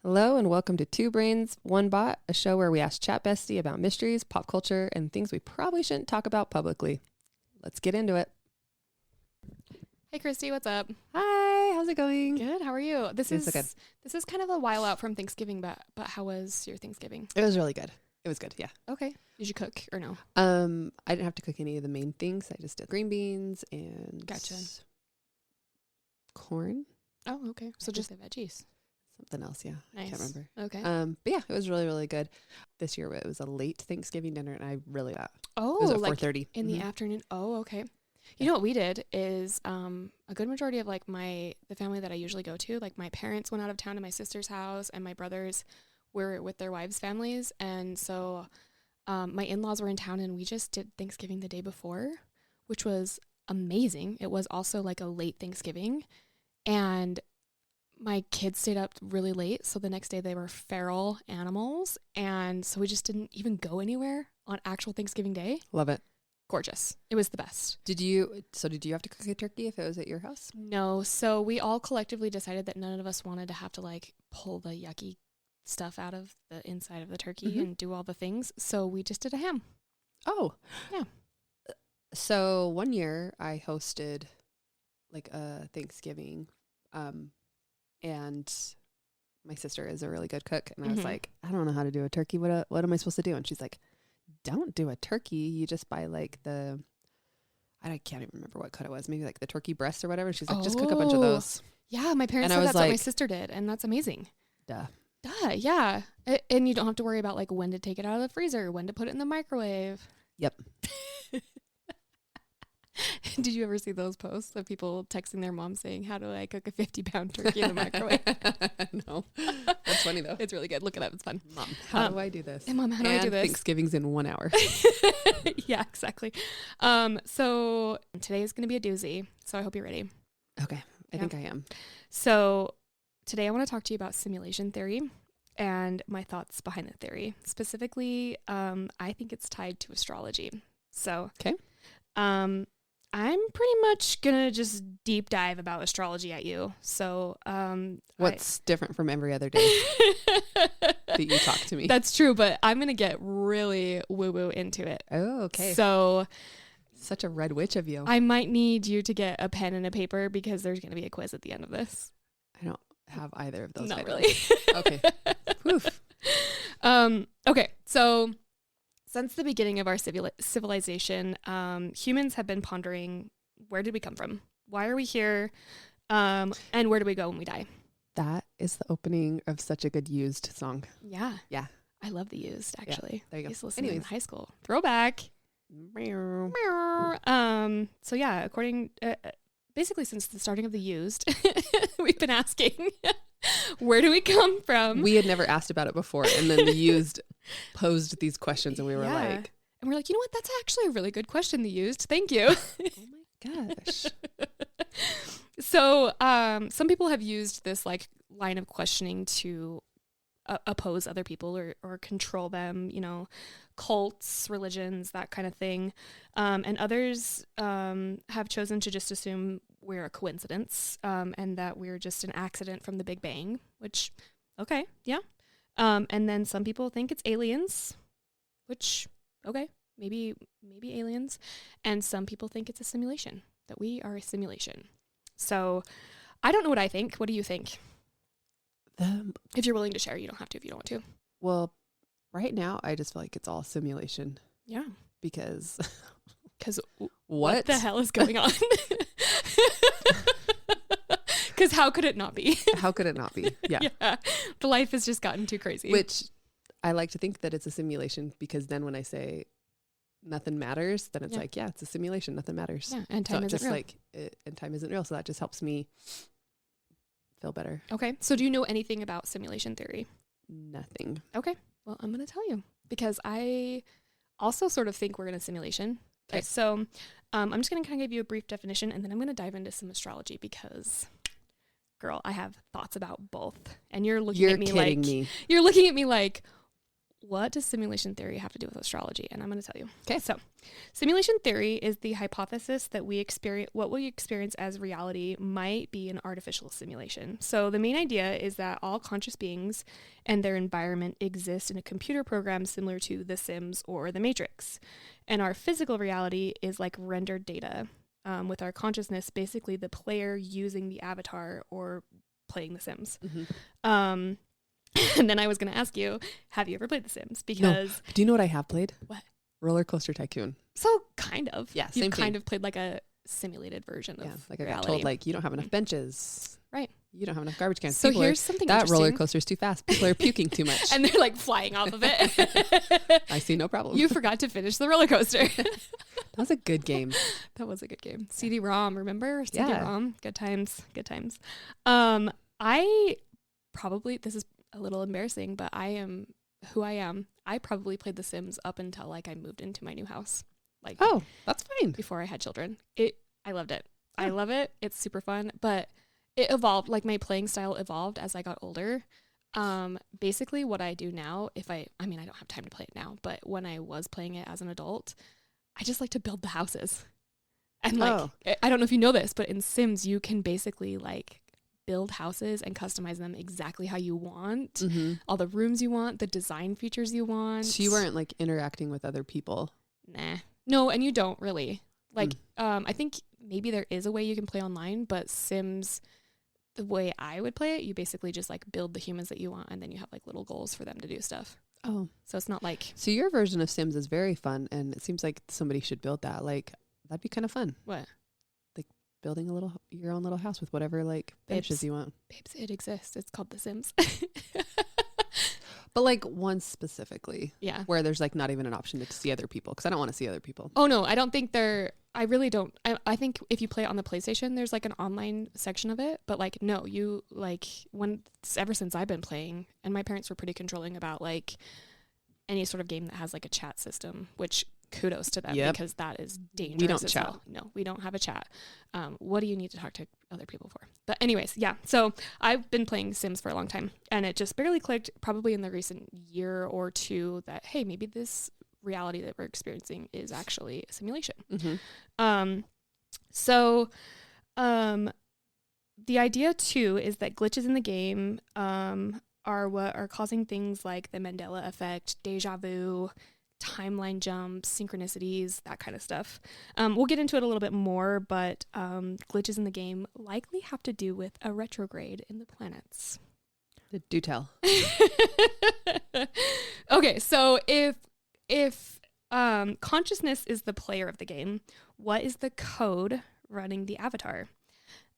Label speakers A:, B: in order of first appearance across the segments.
A: Hello and welcome to Two Brains, One Bot, a show where we ask Chat Bestie about mysteries, pop culture, and things we probably shouldn't talk about publicly. Let's get into it.
B: Hey Christy, what's up?
A: Hi, how's it going?
B: Good. How are you? This
A: It's good.
B: is kind of a while out from Thanksgiving, but how was your Thanksgiving?
A: It was really good. It was good, yeah.
B: Okay. Did you cook or no?
A: I didn't have to cook any of the main things. I just did green beans and
B: Gotcha.
A: corn.
B: Oh, okay. So just the veggies.
A: Something else, yeah.
B: Nice.
A: I can't remember.
B: Okay.
A: But yeah, it was really, really good. This year it was a late Thanksgiving dinner, and I really it
B: Oh,
A: was at
B: like
A: 4:30
B: in the afternoon. Oh, okay. You know what we did is a good majority of like the family that I usually go to, like my parents went out of town to my sister's house, and my brothers were with their wives' families, and so my in-laws were in town, and we just did Thanksgiving the day before, which was amazing. It was also like a late Thanksgiving, and my kids stayed up really late, so the next day they were feral animals, and so we just didn't even go anywhere on actual Thanksgiving Day.
A: Love it.
B: Gorgeous. It was the best.
A: Did you have to cook a turkey if it was at your house?
B: No, so we all collectively decided that none of us wanted to have to like pull the yucky stuff out of the inside of the turkey and do all the things, so we just did a ham.
A: Oh.
B: Yeah.
A: So one year I hosted like a Thanksgiving, and my sister is a really good cook, and I was like, I don't know how to do a turkey. What am I supposed to do? And she's like, don't do a turkey. You just buy like I can't even remember what cut it was. Maybe like the turkey breast or whatever. And she's like, just cook a bunch of those.
B: Yeah, my parents said that's what my sister did, and that's amazing.
A: Duh, yeah.
B: And you don't have to worry about like when to take it out of the freezer, when to put it in the microwave.
A: Yep.
B: Did you ever see those posts of people texting their mom saying, how do I cook a 50-pound turkey in the microwave?
A: No. That's funny though.
B: It's really good. Look it up. It's fun.
A: Mom, how do I do this?
B: And Mom, how do I do this?
A: Thanksgiving's in 1 hour.
B: Yeah, exactly. So today is going to be a doozy. So I hope you're ready.
A: Okay. I think I am.
B: So today I want to talk to you about simulation theory and my thoughts behind the theory. Specifically, I think it's tied to astrology. So,
A: okay.
B: I'm pretty much going to just deep dive about astrology at you. So,
A: what's different from every other day that you talk to me?
B: That's true, but I'm going to get really woo-woo into it.
A: Oh, okay.
B: So,
A: such a red witch of you.
B: I might need you to get a pen and a paper because there's going to be a quiz at the end of this.
A: I don't have either of those.
B: Not
A: items.
B: really.
A: Okay. Oof.
B: Okay. So since the beginning of our civilization, humans have been pondering, where did we come from? Why are we here? And where do we go when we die?
A: That is the opening of such a good Used song.
B: Yeah.
A: Yeah.
B: I love the Used, actually.
A: Yeah, there you go.
B: I used to listen to it in high school. Throwback. So yeah, according basically since the starting of the Used, we've been asking, where do we come from?
A: We had never asked about it before, and then the Used posed these questions, and we were like,
B: and we're like, you know what? That's actually a really good question. The Used. Thank you.
A: Oh my gosh.
B: So some people have used this like line of questioning to oppose other people or control them, you know, cults, religions, that kind of thing. And others have chosen to just assume we're a coincidence and that we're just an accident from the Big Bang, which, okay, yeah. And then some people think it's aliens, which, okay, maybe aliens. And some people think it's a simulation, that we are a simulation. So I don't know what I think. What do you think? If you're willing to share, you don't have to if you don't want to.
A: Well, right now, I just feel like it's all simulation.
B: Yeah.
A: Because
B: what the hell is going on? Because how could it not be?
A: How could it not be? Yeah.
B: Yeah. The life has just gotten too crazy.
A: Which I like to think that it's a simulation, because then when I say nothing matters, then it's like, yeah, it's a simulation. Nothing matters.
B: Yeah. And time isn't real.
A: And time isn't real. So that just helps me feel better.
B: Okay. So do you know anything about simulation theory?
A: Nothing.
B: Okay. Well, I'm going to tell you, because I also sort of think we're in a simulation. Okay. So I'm just going to kind of give you a brief definition, and then I'm going to dive into some astrology because, girl, I have thoughts about both. And you're looking at me like, what does simulation theory have to do with astrology? And I'm going to tell you.
A: Okay.
B: So simulation theory is the hypothesis that what we experience as reality might be an artificial simulation. So the main idea is that all conscious beings and their environment exist in a computer program similar to The Sims or The Matrix. And our physical reality is like rendered data, with our consciousness basically the player using the avatar or playing The Sims.
A: Mm-hmm.
B: And then I was going to ask you, have you ever played The Sims? Because
A: no. Do you know what I have played?
B: What?
A: Roller Coaster Tycoon.
B: So kind of.
A: Yeah,
B: You've
A: same
B: kind
A: thing.
B: of played like a simulated version of
A: Like I
B: reality.
A: got told, like, you don't have enough benches.
B: Right.
A: You don't have enough garbage cans.
B: So
A: People
B: here's something
A: that
B: interesting.
A: roller coaster's too fast. People are puking too much.
B: And they're like flying off of it.
A: I see no problem.
B: You forgot to finish the roller coaster.
A: That was a good game.
B: That was a good game. CD-ROM, remember?
A: Yeah.
B: CD-ROM. Good times. Good times. I probably, this is a little embarrassing, but I am who I am. I probably played The Sims up until like I moved into my new house. Like,
A: oh, that's fine.
B: Before I had children. I loved it.
A: Yeah.
B: I love it. It's super fun, but it evolved. Like my playing style evolved as I got older. Basically what I do now, I don't have time to play it now, but when I was playing it as an adult, I just like to build the houses. And like, I don't know if you know this, but in Sims, you can basically like build houses and customize them exactly how you want.
A: Mm-hmm.
B: All the rooms you want, the design features you want.
A: So you weren't like interacting with other people.
B: Nah. No, and you don't really. Like, I think maybe there is a way you can play online, but Sims, the way I would play it, you basically just like build the humans that you want, and then you have like little goals for them to do stuff.
A: Oh.
B: So it's not like...
A: So your version of Sims is very fun, and it seems like somebody should build that. Like, that'd be kind of fun.
B: What?
A: Like building your own little house with whatever like benches you want.
B: Babes, it exists. It's called The Sims.
A: But like one specifically.
B: Yeah.
A: Where there's like not even an option to see other people, because I don't want to see other people.
B: Oh, no, I don't think I really don't. I think if you play it on the PlayStation, there's like an online section of it. But like, no, you like ever since I've been playing, and my parents were pretty controlling about like any sort of game that has like a chat system, which kudos to them, because that is dangerous.
A: We don't chat.
B: Well. No, we don't have a chat. What do you need to talk to other people for? But anyways, yeah. So I've been playing Sims for a long time, and it just barely clicked probably in the recent year or two that, hey, maybe this reality that we're experiencing is actually a simulation.
A: Mm-hmm.
B: So the idea too is that glitches in the game are what are causing things like the Mandela effect, deja vu, timeline jumps, synchronicities, that kind of stuff. We'll get into it a little bit more, but glitches in the game likely have to do with a retrograde in the planets.
A: Do tell.
B: Okay, so if consciousness is the player of the game, what is the code running the avatar?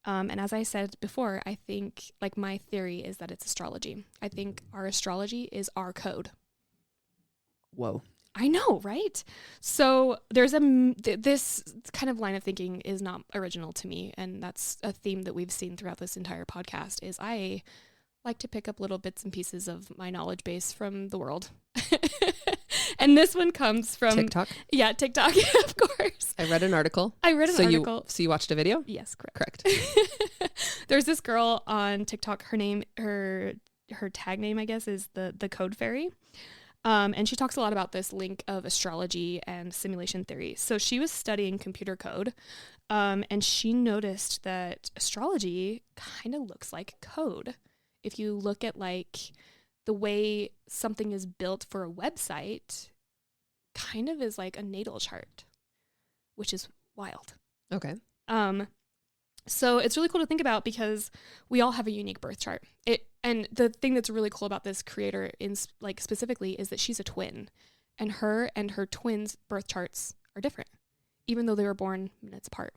B: And as I said before, I think, like, my theory is that it's astrology. I think our astrology is our code.
A: Whoa.
B: I know, right? So there's this kind of line of thinking is not original to me, and that's a theme that we've seen throughout this entire podcast, is I like to pick up little bits and pieces of my knowledge base from the world. And this one comes from
A: TikTok.
B: Yeah, TikTok, of course.
A: I read an article. So you watched a video?
B: Yes, correct. There's this girl on TikTok. Her tag name, I guess, is the Code Fairy. And she talks a lot about this link of astrology and simulation theory. So she was studying computer code, and she noticed that astrology kind of looks like code. If you look at like the way something is built for a website, kind of is like a natal chart, which is wild.
A: Okay.
B: So it's really cool to think about because we all have a unique birth chart. And the thing that's really cool about this creator specifically is that she's a twin, and her twins' birth charts are different, even though they were born minutes apart.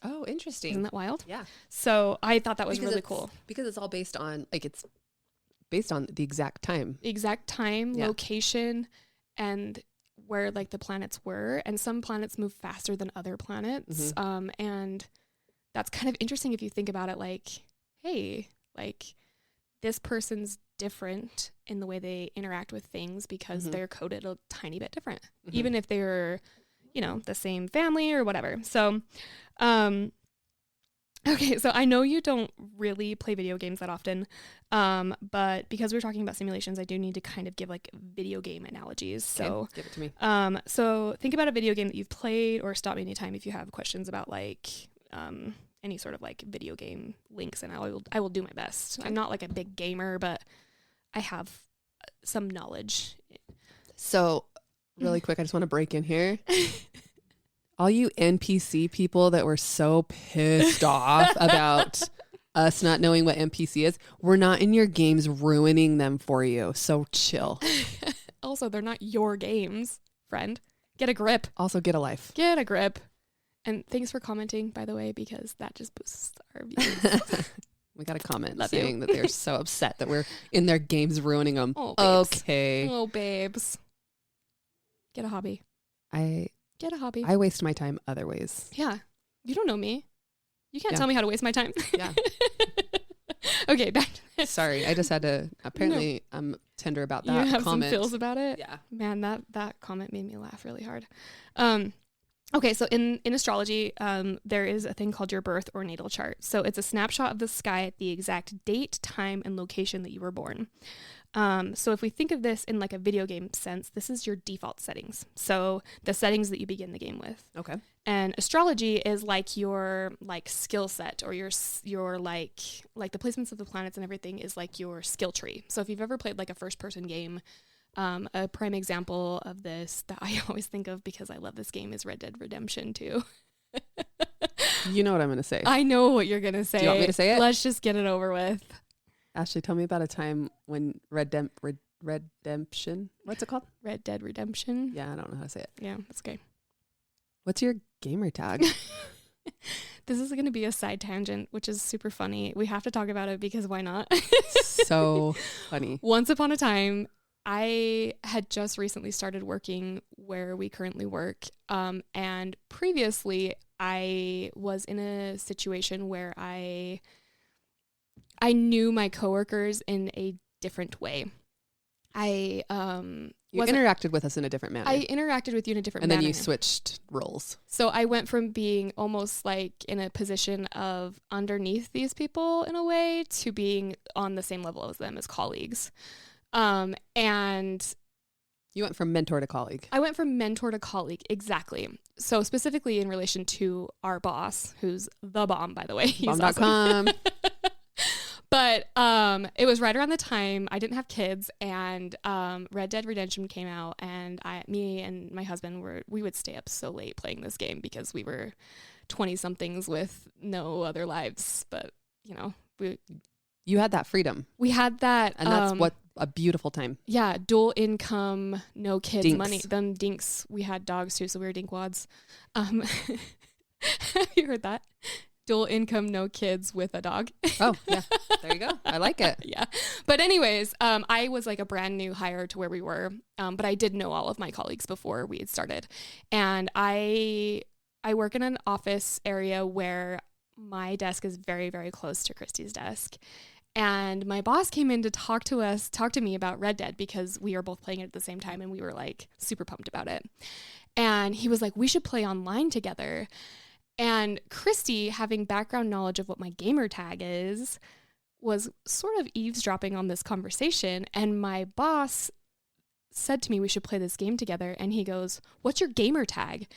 A: Oh, interesting.
B: Isn't that wild?
A: Yeah.
B: So I thought that was really cool.
A: Because it's all based on the exact time.
B: Exact time, location, and where like the planets were. And some planets move faster than other planets.
A: Mm-hmm.
B: And that's kind of interesting if you think about it, like, hey, like this person's different in the way they interact with things because
A: mm-hmm.
B: they're coded a tiny bit different,
A: mm-hmm.
B: even if they're, the same family or whatever. So, Okay, so I know you don't really play video games that often, but because we're talking about simulations, I do need to kind of give like video game analogies. So
A: okay, give it to me.
B: So think about a video game that you've played, or stop me anytime if you have questions about like any sort of like video game links, and I will do my best.
A: Okay.
B: I'm not like a big gamer, but I have some knowledge.
A: So really quick, I just want to break in here. All you NPC people that were so pissed off about us not knowing what NPC is, we're not in your games ruining them for you. So chill.
B: Also, they're not your games, friend. Get a grip.
A: Also, get a life.
B: Get a grip. And thanks for commenting, by the way, because that just boosts our views.
A: We got a comment
B: Love
A: saying
B: you.
A: that they're so upset that we're in their games ruining them.
B: Oh, babes.
A: Okay.
B: Oh, babes. Get a hobby. Get a hobby.
A: I waste my time other ways.
B: Yeah. You don't know me. You can't
A: Yeah.
B: tell me how to waste my time.
A: Yeah.
B: Okay, back to this.
A: Sorry, I just had to. Apparently, I'm tender about that
B: You have
A: comment.
B: some feels about it?
A: Yeah.
B: Man, that comment made me laugh really hard. Okay, so in astrology, there is a thing called your birth or natal chart. So it's a snapshot of the sky at the exact date, time, and location that you were born. So if we think of this in like a video game sense, this is your default settings. So the settings that you begin the game with.
A: Okay.
B: And astrology is like your like skill set, or your like the placements of the planets and everything is like your skill tree. So if you've ever played like a first person game, a prime example of this that I always think of because I love this game is Red Dead Redemption 2.
A: You know what I'm going to say.
B: I know what you're going to say.
A: Do you want me to say it?
B: Let's just get it over with.
A: Ashley, tell me about a time when Redemption, what's it called?
B: Red Dead Redemption.
A: Yeah, I don't know how to say it.
B: Yeah, that's okay.
A: What's your gamer tag?
B: This is going to be a side tangent, which is super funny. We have to talk about it because why not?
A: So funny.
B: Once upon a time, I had just recently started working where we currently work. And previously, I was in a situation where I knew my coworkers in a different way.
A: You interacted with us in a different manner.
B: I interacted with you in a different
A: and
B: manner.
A: then you switched roles.
B: So I went from being almost like in a position of underneath these people in a way to being on the same level as them as colleagues. And
A: You went from mentor to colleague.
B: I went from mentor to colleague. Exactly. So specifically in relation to our boss, who's the bomb, by the way. He's
A: Bomb.com.
B: awesome. But it was right around the time I didn't have kids, and Red Dead Redemption came out, and me and my husband we would stay up so late playing this game because we were 20-somethings with no other lives. But
A: You had that freedom.
B: we had that,
A: And that's what a beautiful time.
B: Yeah, dual income, no kids,
A: Dinks.
B: money. Them dinks. We had dogs too, so we were dinkwads. Have you heard that? Dual income, no kids with a dog.
A: Oh, yeah. There you go. I like it.
B: Yeah. But anyways, I was like a brand new hire to where we were, but I did know all of my colleagues before we had started. And I work in an office area where my desk is very, very close to Christy's desk. And my boss came in to talk to me about Red Dead because we were both playing it at the same time and we were like super pumped about it. And he was like, we should play online together. And Christy, having background knowledge of what my gamer tag is, was sort of eavesdropping on this conversation. And my boss said to me, we should play this game together. And he goes, what's your gamer tag?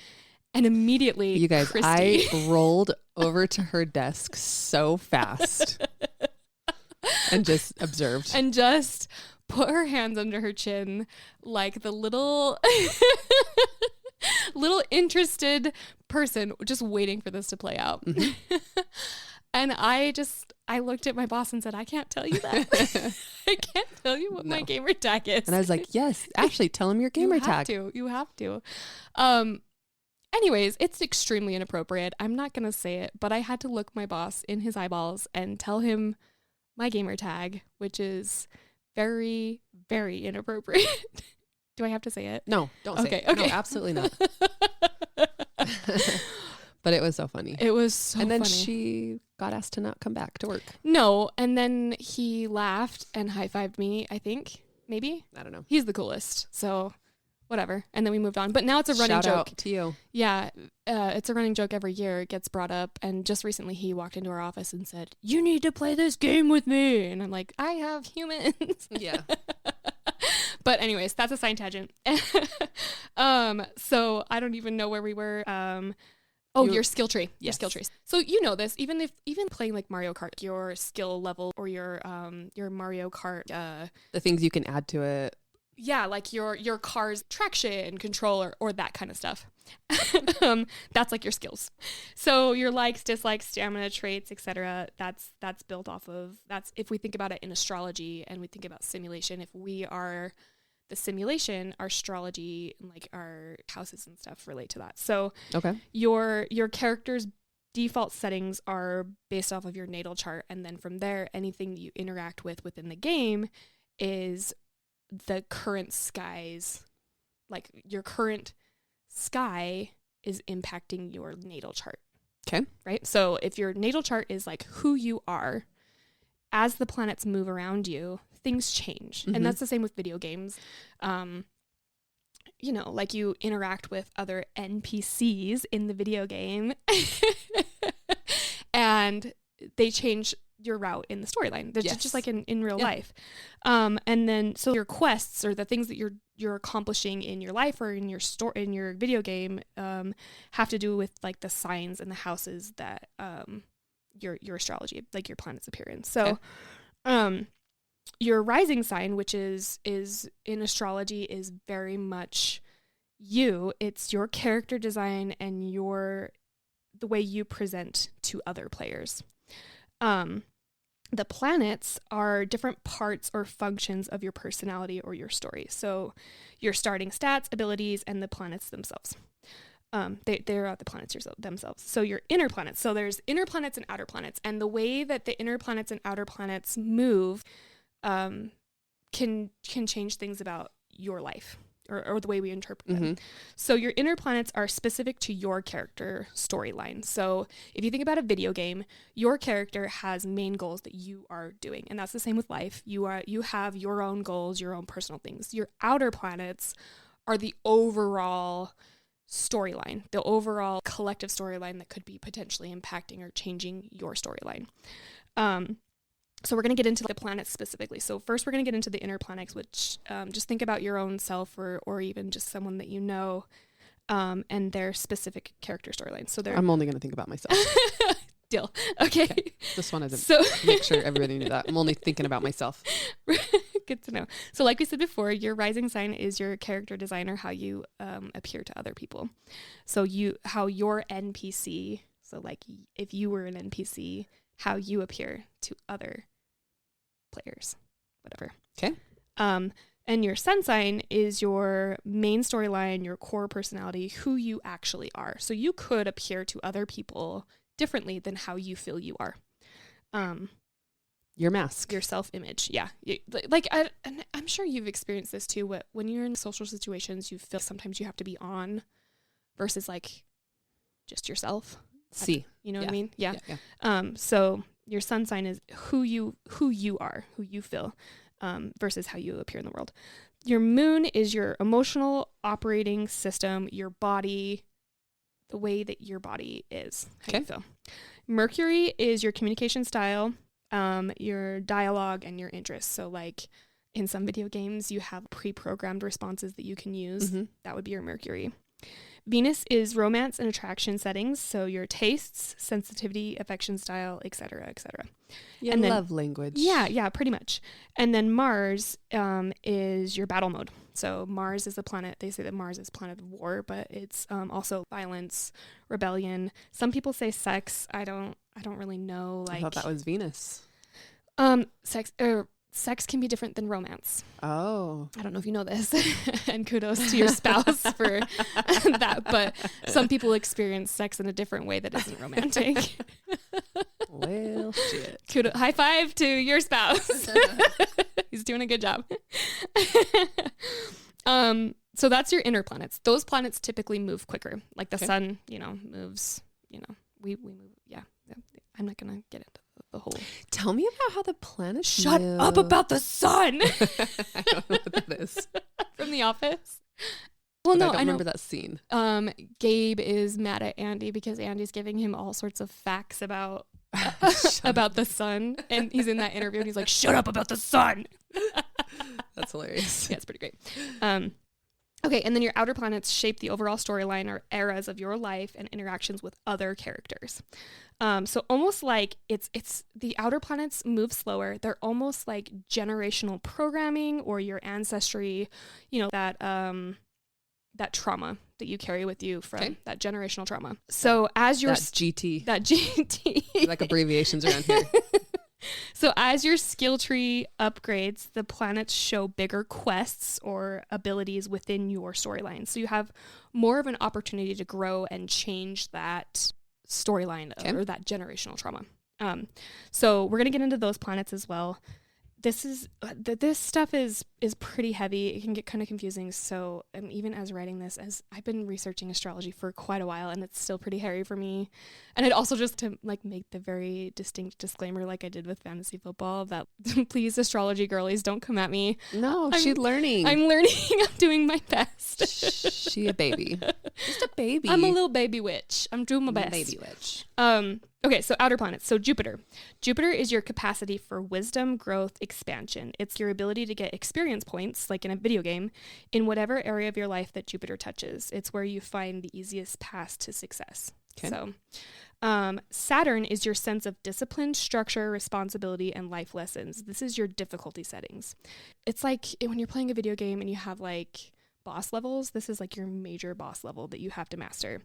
B: And immediately,
A: You guys,
B: Christy,
A: I rolled over to her desk so fast and just observed.
B: and just put her hands under her chin like the little interested person just waiting for this to play out.
A: Mm-hmm.
B: And I looked at my boss and said, I can't tell you that. I can't tell you what my gamer tag is.
A: And I was like, yes, Ashley, tell him your gamer tag.
B: You have to. Anyways, it's extremely inappropriate. I'm not going to say it, but I had to look my boss in his eyeballs and tell him my gamer tag, which is very, very inappropriate. Do I have to say it?
A: No, don't say it.
B: Okay.
A: No, absolutely not. But it was so funny.
B: It was so
A: And then
B: funny.
A: she got asked to not come back to work.
B: No, and then he laughed and high-fived me, I think. Maybe.
A: I don't know.
B: He's the coolest. So whatever. And then we moved on. But now it's a running
A: Shout
B: joke.
A: out to you.
B: Yeah. It's a running joke every year. It gets brought up. And just recently he walked into our office and said, "You need to play this game with me." And I'm like, I have humans.
A: Yeah.
B: But anyways, that's a side tangent. So I don't even know where we were. Your skill tree. Yes. Your skill trees. So you know this, even playing like Mario Kart, your skill level or your Mario Kart
A: The things you can add to it.
B: Yeah, like your car's traction control or that kind of stuff. That's like your skills. So your likes, dislikes, stamina traits, etc. That's built off of if we think about it in astrology and we think about simulation. If we are the simulation, our astrology and like our houses and stuff relate to that. So
A: okay,
B: your character's default settings are based off of your natal chart, and then from there, anything that you interact with within the game is the current skies, like your current sky is impacting your natal chart.
A: Okay.
B: Right? So if your natal chart is like who you are, as the planets move around you, things change.
A: Mm-hmm.
B: And that's the same with video games. You know, like you interact with other NPCs in the video game and they change your route in the storyline. They're just like in real life. And then so your quests or the things that you're accomplishing in your life or in your video game have to do with like the signs and the houses that your astrology, like your planets appear in. So your rising sign, which is in astrology, is very much you. It's your character design and the way you present to other players. The planets are different parts or functions of your personality or your story. So your starting stats, abilities, and the planets themselves. They're the planets themselves. So your inner planets. So there's inner planets and outer planets. And the way that the inner planets and outer planets move can change things about your life or the way we interpret them.
A: Mm-hmm.
B: So your inner planets are specific to your character storyline. So if you think about a video game, your character has main goals that you are doing. And that's the same with life. You have your own goals, your own personal things. Your outer planets are the overall storyline, the overall collective storyline that could be potentially impacting or changing your storyline. So we're going to get into the planets specifically. So first we're going to get into the inner planets, which just think about your own self or even just someone that you know and their specific character storyline. So
A: I'm only going to think about myself.
B: Deal. Okay.
A: Just wanted to make sure everybody knew that. I'm only thinking about myself.
B: Good to know. So like we said before, your rising sign is your character design or how you appear to other people. So how your NPC, so like if you were an NPC, how you appear to other players, whatever.
A: Okay.
B: And your sun sign is your main storyline, your core personality, who you actually are. So you could appear to other people differently than how you feel you are.
A: Your mask.
B: Your self-image. Yeah. I'm sure you've experienced this too. When you're in social situations, you feel sometimes you have to be on versus like just yourself. You know what I mean? Yeah. So your sun sign is who you are, who you feel, versus how you appear in the world. Your moon is your emotional operating system, your body, the way that your body is, how you feel. Mercury is your communication style, your dialogue, and your interests. So like in some video games, you have pre-programmed responses that you can use. Mm-hmm. That would be your Mercury. Venus is romance and attraction settings, so your tastes, sensitivity, affection style, etc., etc.
A: Yeah, and love language.
B: Yeah, pretty much. And then Mars is your battle mode. So Mars is a planet. They say that Mars is a planet of war, but it's also violence, rebellion. Some people say sex. I don't really know.
A: I thought that was Venus.
B: Sex can be different than romance.
A: Oh.
B: I don't know if you know this. And kudos to your spouse for that. But some people experience sex in a different way that isn't romantic.
A: Well, shit.
B: High five to your spouse. He's doing a good job. So that's your inner planets. Those planets typically move quicker. Like the sun, moves, we move. Yeah. I'm not going to get into the whole.
A: Tell me about how the planets
B: Shut up about the sun.
A: I don't know what that is.
B: From The Office. Well,
A: but
B: no,
A: I don't
B: I know.
A: remember that scene.
B: Gabe is mad at Andy because Andy's giving him all sorts of facts about
A: Shut
B: about the sun, and he's in that interview and he's like, "Shut up about the sun."
A: That's hilarious.
B: Yeah, it's pretty great. Okay, and then your outer planets shape the overall storyline or eras of your life and interactions with other characters. So almost like it's the outer planets move slower. They're almost like generational programming or your ancestry, that trauma that you carry with you from that generational trauma. So as your
A: that
B: GT,
A: like abbreviations around here.
B: So as your skill tree upgrades, the planets show bigger quests or abilities within your storyline. So you have more of an opportunity to grow and change that storyline or that generational trauma. So we're going to get into those planets as well. This stuff is pretty heavy. It can get kind of confusing. So even as writing this, as I've been researching astrology for quite a while, and it's still pretty hairy for me. And it also just to like make the very distinct disclaimer, like I did with fantasy football, that please, astrology girlies, don't come at me.
A: No, she's learning.
B: I'm learning. I'm doing my best.
A: She a baby. Just a baby.
B: I'm a little baby witch. I'm doing my best.
A: Baby witch.
B: Okay, so outer planets. So Jupiter. Jupiter is your capacity for wisdom, growth, expansion. It's your ability to get experience points, like in a video game, in whatever area of your life that Jupiter touches. It's where you find the easiest path to success. Okay. So Saturn is your sense of discipline, structure, responsibility, and life lessons. This is your difficulty settings. It's like when you're playing a video game and you have like boss levels, this is like your major boss level that you have to master.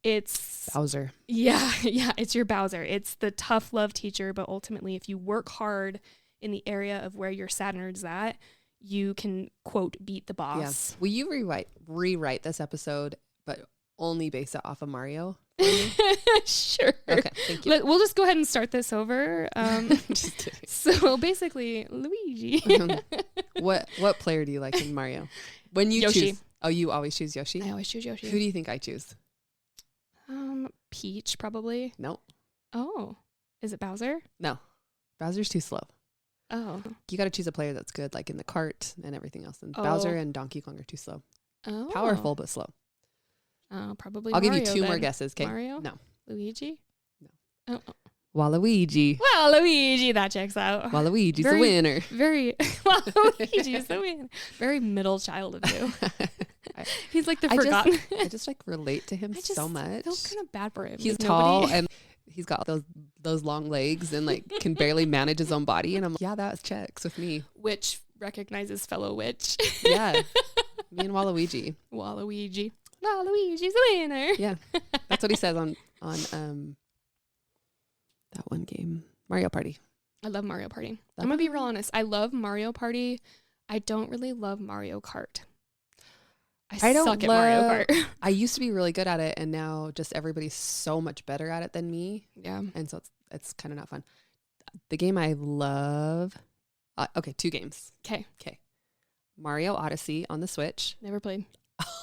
B: It's
A: Bowser.
B: Yeah, it's your Bowser. It's the tough love teacher, but ultimately if you work hard in the area of where your Saturn's at, you can, quote, beat the boss.
A: Yeah. Will you rewrite this episode, but only base it off of Mario?
B: Sure.
A: Okay, thank you.
B: We'll just go ahead and start this over.
A: Just kidding.
B: So basically, Luigi.
A: What player do you like in Mario? When you
B: Yoshi.
A: choose, you always choose Yoshi?
B: I always choose Yoshi.
A: Who do you think I choose?
B: Peach, probably.
A: No.
B: Oh, is it Bowser?
A: No. Bowser's too slow.
B: Oh.
A: You got to choose a player that's good, like in the cart and everything else. And Bowser and Donkey Kong are too slow.
B: Oh.
A: Powerful, but slow.
B: Probably
A: I'll
B: Mario,
A: give you two more
B: then.
A: guesses, okay?
B: Mario?
A: No.
B: Luigi?
A: No.
B: Oh.
A: Waluigi.
B: Well, Luigi, that checks out.
A: Waluigi's the winner.
B: Waluigi's the winner. Very middle child of you. He's like the forgotten.
A: I just like relate to him so much.
B: I feel kind of bad for him.
A: He's tall and he's got those long legs and like can barely manage his own body. And I'm like, yeah, that checks with me.
B: Witch recognizes fellow witch.
A: Yeah. Me and Waluigi.
B: Waluigi's the winner.
A: Yeah. That's what he says on that one game, Mario Party.
B: I love Mario Party. I'm going to be real honest. I love Mario Party. I don't really love Mario Kart. I suck at Mario Kart.
A: I used to be really good at it, and now just everybody's so much better at it than me.
B: Yeah.
A: And so it's kind of not fun. The game I love, okay, 2 games.
B: Okay.
A: Mario Odyssey on the Switch.
B: Never played.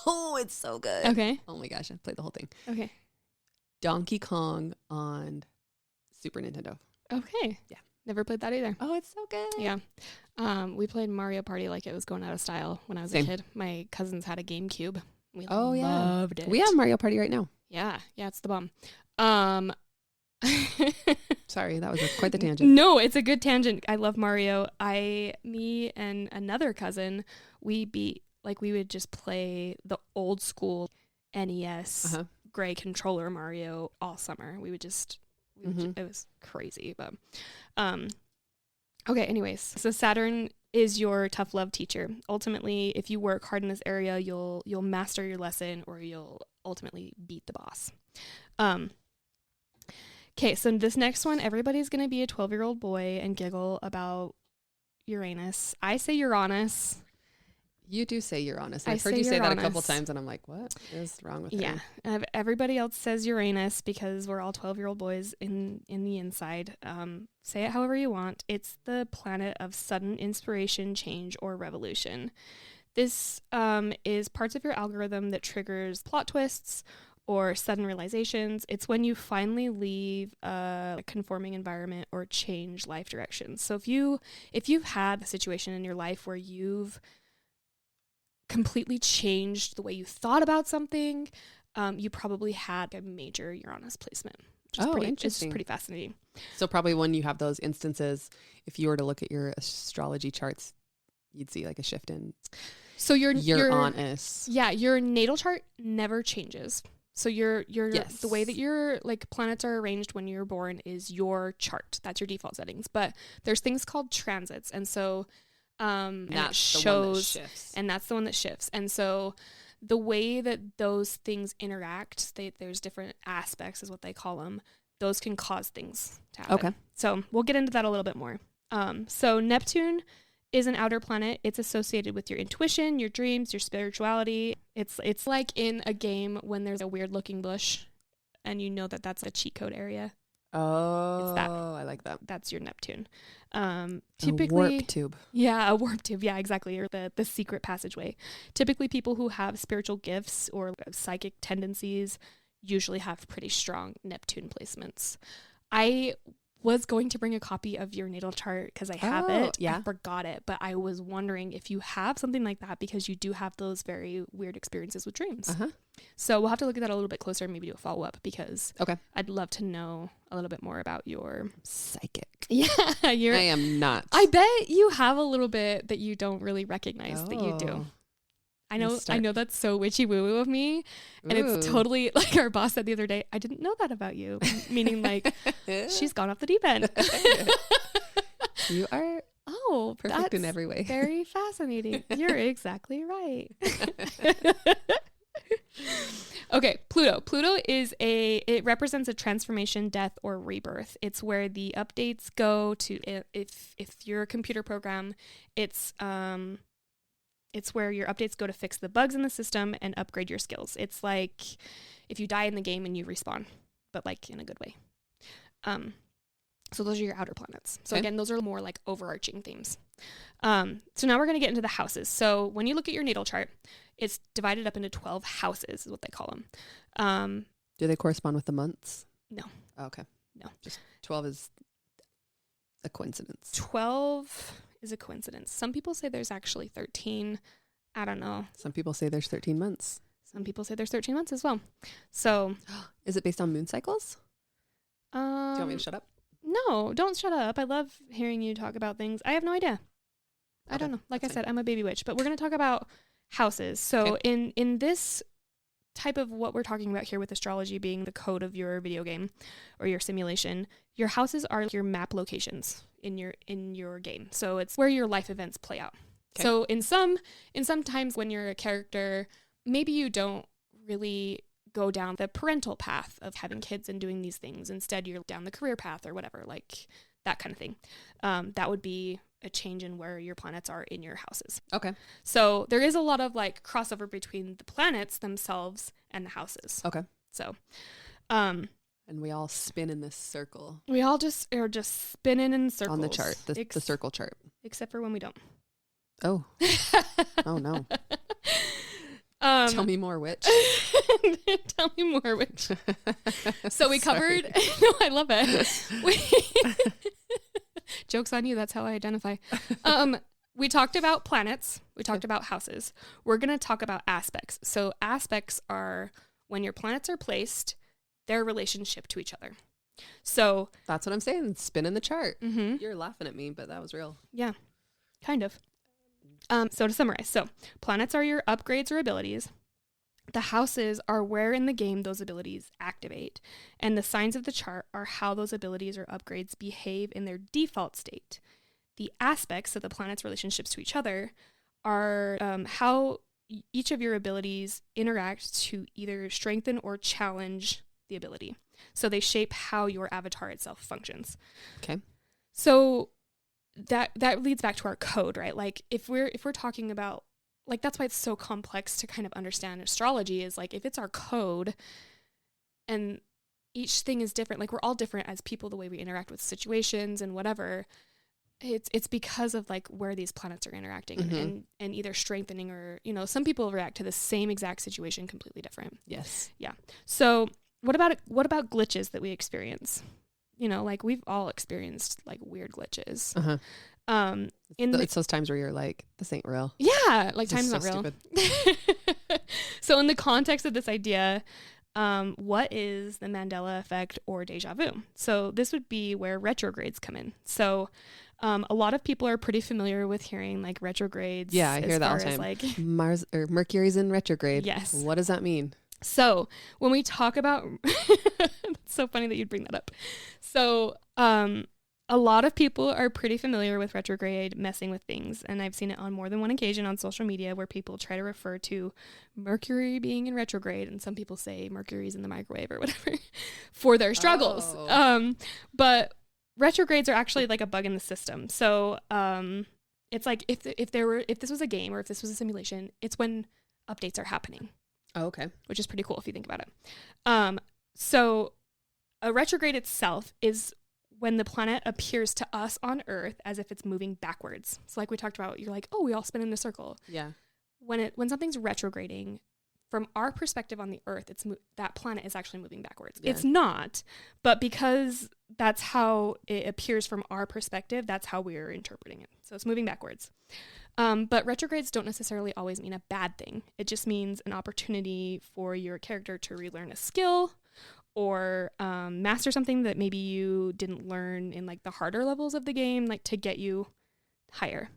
A: Oh, it's so good.
B: Okay.
A: Oh my gosh, I played the whole thing.
B: Okay.
A: Donkey Kong on Super Nintendo.
B: Okay.
A: Yeah.
B: Never played that either.
A: Oh, it's so good.
B: Yeah. We played Mario Party like it was going out of style when I was a kid. My cousins had a GameCube. We loved it.
A: We have Mario Party right now.
B: Yeah. Yeah, it's the bomb.
A: Sorry, that was quite the tangent.
B: No, it's a good tangent. I love Mario. Me and another cousin, we would just play the old school NES gray controller Mario all summer. It was crazy, but okay, anyways. So Saturn is your tough love teacher. Ultimately, if you work hard in this area, you'll master your lesson or you'll ultimately beat the boss. Okay, so this next one, everybody's going to be a 12-year-old boy and giggle about Uranus. I say Uranus.
A: You do say Uranus. I've heard you say that a couple times, and I'm like, what is wrong with her?
B: Yeah. Everybody else says Uranus because we're all 12-year-old boys in the inside. Say it however you want. It's the planet of sudden inspiration, change, or revolution. This is parts of your algorithm that triggers plot twists or sudden realizations. It's when you finally leave a conforming environment or change life directions. So if you've had a situation in your life where you've completely changed the way you thought about something, you probably had a major Uranus placement. It's pretty fascinating.
A: So probably when you have those instances, if you were to look at your astrology charts, you'd see like a shift in your Uranus.
B: Yeah, your natal chart never changes. So the way that your like planets are arranged when you're born is your chart. That's your default settings. But there's things called transits, and so and it shows, and that's the one that shifts. And so the way that those things interact, there's different aspects, is what they call them. Those can cause things to happen.
A: Okay.
B: So we'll get into that a little bit more. So Neptune is an outer planet. It's associated with your intuition, your dreams, your spirituality. It's like in a game when there's a weird looking bush and you know that that's a cheat code area.
A: Oh, I like that.
B: That's your Neptune.
A: Typically, a warp tube.
B: Yeah, a warp tube. Yeah, exactly. Or the secret passageway. Typically, people who have spiritual gifts or psychic tendencies usually have pretty strong Neptune placements. I was going to bring a copy of your natal chart because I have it. Yeah. I forgot it, but I was wondering if you have something like that, because you do have those very weird experiences with dreams. Uh-huh. So we'll have to look at that a little bit closer and maybe do a follow-up, because I'd love to know a little bit more about your
A: psychic.
B: Yeah.
A: I am not.
B: I bet you have a little bit that you don't really recognize that you do. I know that's so witchy woo-woo of me. And it's totally like our boss said the other day, I didn't know that about you. Meaning like, she's gone off the deep end.
A: You are perfect in every way.
B: Very fascinating. You're exactly right. Okay, Pluto. Pluto it represents a transformation, death, or rebirth. It's where the updates go to, if you're a computer program, it's where your updates go to fix the bugs in the system and upgrade your skills. It's like if you die in the game and you respawn, but like in a good way. So those are your outer planets. So again, those are more like overarching themes. So now we're going to get into the houses. So when you look at your natal chart, it's divided up into 12 houses is what they call them.
A: Do they correspond with the months?
B: No.
A: Oh, okay.
B: No.
A: Just 12 is a coincidence.
B: 12 is a coincidence. Some people say there's actually 13. I don't know.
A: Some people say there's 13 months.
B: Some people say there's 13 months as well. So
A: is it based on moon cycles? Do you want me to shut up?
B: No, don't shut up. I love hearing you talk about things. I have no idea. I don't know. Like I said, I'm a baby witch, but we're going to talk about houses. So in this type of what we're talking about here with astrology being the code of your video game or your simulation, your houses are your map locations in your game. So it's where your life events play out. Okay. So in some times when you're a character, maybe you don't really go down the parental path of having kids and doing these things. Instead, you're down the career path or whatever, like that kind of thing. That would be a change in where your planets are in your houses. Okay. So there is a lot of like crossover between the planets themselves and the houses. Okay. So,
A: and we all spin in this circle.
B: We all just are just spinning in circles.
A: On the chart, the circle chart.
B: Except for when we don't.
A: Oh. Oh no. Tell me more, witch.
B: Tell me more, witch. So we covered. No, I love it. Joke's on you. That's how I identify. We talked about planets. We talked about houses. We're going to talk about aspects. So aspects are when your planets are placed, their relationship to each other. So
A: that's what I'm saying. Spin in the chart. Mm-hmm. You're laughing at me, but that was real.
B: Yeah, kind of. So to summarize, planets are your upgrades or abilities. The houses are where in the game those abilities activate. And the signs of the chart are how those abilities or upgrades behave in their default state. The aspects of the planets' relationships to each other are how each of your abilities interact to either strengthen or challenge the ability. So they shape how your avatar itself functions. Okay. So that leads back to our code, right? Like if we're talking about, like, that's why it's so complex to kind of understand astrology, is like if it's our code and each thing is different, like we're all different as people, the way we interact with situations and whatever, it's because of like where these planets are interacting. Mm-hmm. and either strengthening or, some people react to the same exact situation completely different. Yes. Yeah. So what about glitches that we experience? Like we've all experienced like weird glitches. Uh-huh.
A: It's those times where you're like, this ain't real.
B: Yeah, like
A: This is
B: time's
A: so
B: not real. So in the context of this idea, what is the Mandela effect or deja vu? So this would be where retrogrades come in. So a lot of people are pretty familiar with hearing like retrogrades.
A: Yeah, I hear that all the time.
B: Like
A: Mars or Mercury's in retrograde.
B: Yes.
A: What does that mean?
B: So when we talk about, it's so funny that you'd bring that up. So a lot of people are pretty familiar with retrograde messing with things. And I've seen it on more than one occasion on social media where people try to refer to Mercury being in retrograde. And some people say Mercury's in the microwave or whatever for their struggles. But retrogrades are actually like a bug in the system. So it's like if this was a game or if this was a simulation, it's when updates are happening.
A: Oh, okay.
B: Which is pretty cool if you think about it. So a retrograde itself is when the planet appears to us on Earth as if it's moving backwards. So like we talked about, you're like, oh, we all spin in a circle.
A: Yeah.
B: When something's retrograding, from our perspective on the Earth, that planet is actually moving backwards. Yeah. It's not, but because that's how it appears from our perspective, that's how we're interpreting it. So it's moving backwards. But retrogrades don't necessarily always mean a bad thing. It just means an opportunity for your character to relearn a skill or master something that maybe you didn't learn in like the harder levels of the game, like to get you higher.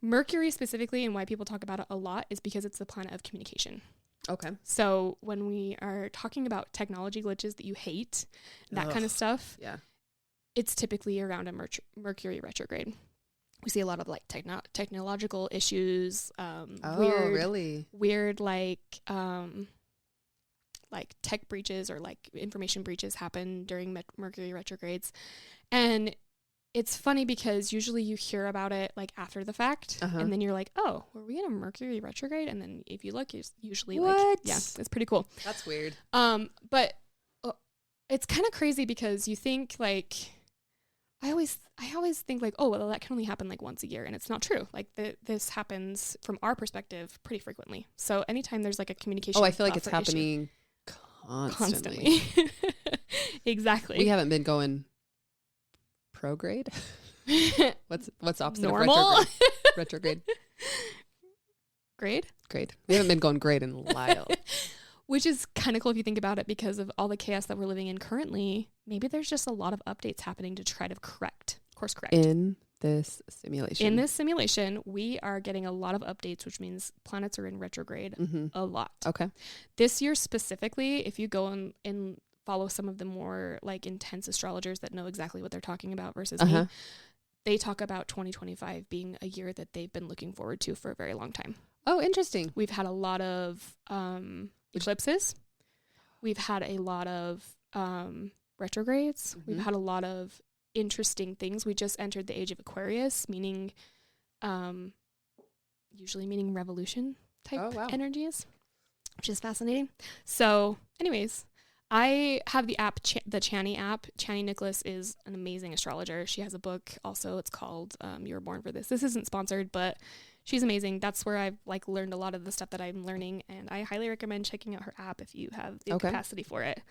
B: Mercury specifically, and why people talk about it a lot, is because it's the planet of communication.
A: Okay.
B: So when we are talking about technology glitches that you hate, that kind of stuff,
A: yeah,
B: it's typically around a Mercury retrograde. We see a lot of like technological issues. Weird like tech breaches or like information breaches happen during Mercury retrogrades. And it's funny because usually you hear about it like after the fact, and then you're like, oh, were we in a Mercury retrograde? And then if you look, it's usually like, yeah, it's pretty cool.
A: That's weird.
B: But it's kind of crazy because you think like, I always think like, oh, well, that can only happen like once a year. And it's not true. Like this happens from our perspective pretty frequently. So anytime there's like a communication.
A: Oh, I feel like it's happening constantly.
B: Exactly.
A: We haven't been going prograde. What's opposite
B: normal?
A: Of retrograde?
B: Grade?
A: We haven't been going grade in a while.
B: Which is kind of cool if you think about it, because of all the chaos that we're living in currently. Maybe there's just a lot of updates happening to try to course correct.
A: In this simulation,
B: we are getting a lot of updates, which means planets are in retrograde a lot.
A: Okay.
B: This year specifically, if you go and follow some of the more like intense astrologers that know exactly what they're talking about versus me, they talk about 2025 being a year that they've been looking forward to for a very long time.
A: Oh, interesting.
B: We've had a lot of eclipses. We've had a lot of retrogrades. We've had a lot of interesting things. We just entered the age of Aquarius, meaning usually meaning revolution type energies, which is fascinating. So anyways, I have the app, the Chani app. Chani Nicholas is an amazing astrologer. She has a book also. It's called You Were Born for This. This isn't sponsored, but she's amazing. That's where I've like learned a lot of the stuff that I'm learning, and I highly recommend checking out her app if you have the capacity for it.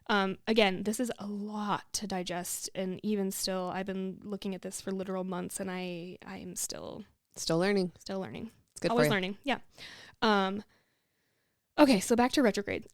B: Again, this is a lot to digest, and even still, I've been looking at this for literal months, and I am still
A: learning.
B: It's good. Always learning. Yeah. Okay, so back to retrograde.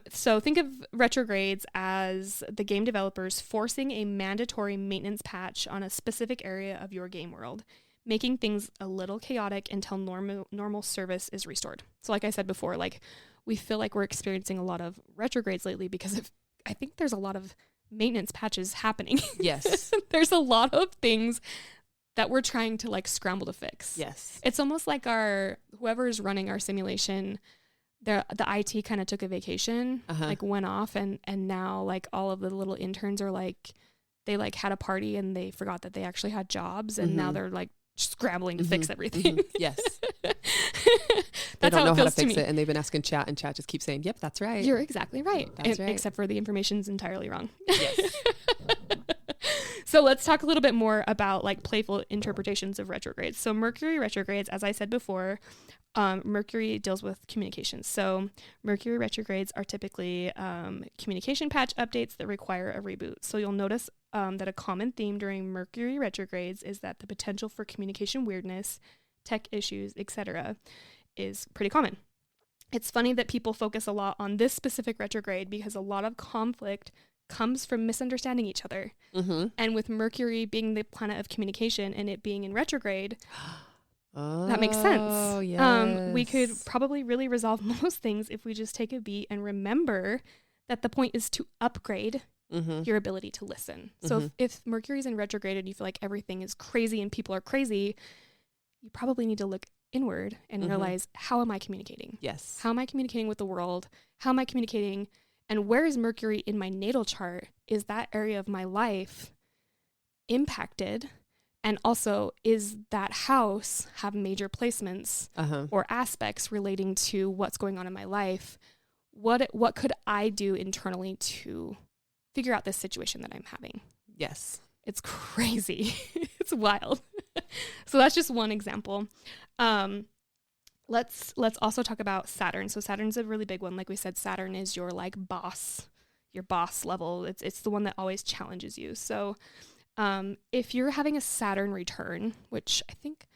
B: So think of retrogrades as the game developers forcing a mandatory maintenance patch on a specific area of your game world, making things a little chaotic until normal service is restored. So like I said before, like we feel like we're experiencing a lot of retrogrades lately because I think there's a lot of maintenance patches happening.
A: Yes.
B: There's a lot of things that we're trying to like scramble to fix.
A: Yes.
B: It's almost like whoever is running our simulation, the IT kind of took a vacation, like went off, and now like all of the little interns are like, they like had a party and they forgot that they actually had jobs, and now they're like scrambling to fix everything.
A: Yes.
B: They
A: don't know how to fix it, and they've been asking chat, and chat just keeps saying, yep, that's right.
B: You're exactly right.
A: That's right.
B: Except for the information's entirely wrong.
A: Yes.
B: So let's talk a little bit more about like playful interpretations of retrogrades. So Mercury retrogrades, as I said before, Mercury deals with communications. So Mercury retrogrades are typically communication patch updates that require a reboot. So you'll notice that a common theme during Mercury retrogrades is that the potential for communication weirdness, tech issues, etc. is pretty common. It's funny that people focus a lot on this specific retrograde because a lot of conflict comes from misunderstanding each other.
A: Mm-hmm.
B: And with Mercury being the planet of communication and it being in retrograde, that makes sense.
A: Yes.
B: We could probably really resolve most things if we just take a beat and remember that the point is to upgrade your ability to listen. So if Mercury's in retrograde and you feel like everything is crazy and people are crazy, you probably need to look inward and realize, how am I communicating?
A: Yes.
B: How am I communicating with the world? How am I communicating? And where is Mercury in my natal chart? Is that area of my life impacted? And also, is that house have major placements or aspects relating to what's going on in my life? What could I do internally to figure out this situation that I'm having?
A: Yes.
B: It's crazy. It's wild. So that's just one example. Let's also talk about Saturn. So Saturn's a really big one. Like we said, Saturn is your boss level. It's the one that always challenges you. So if you're having a Saturn return, which I think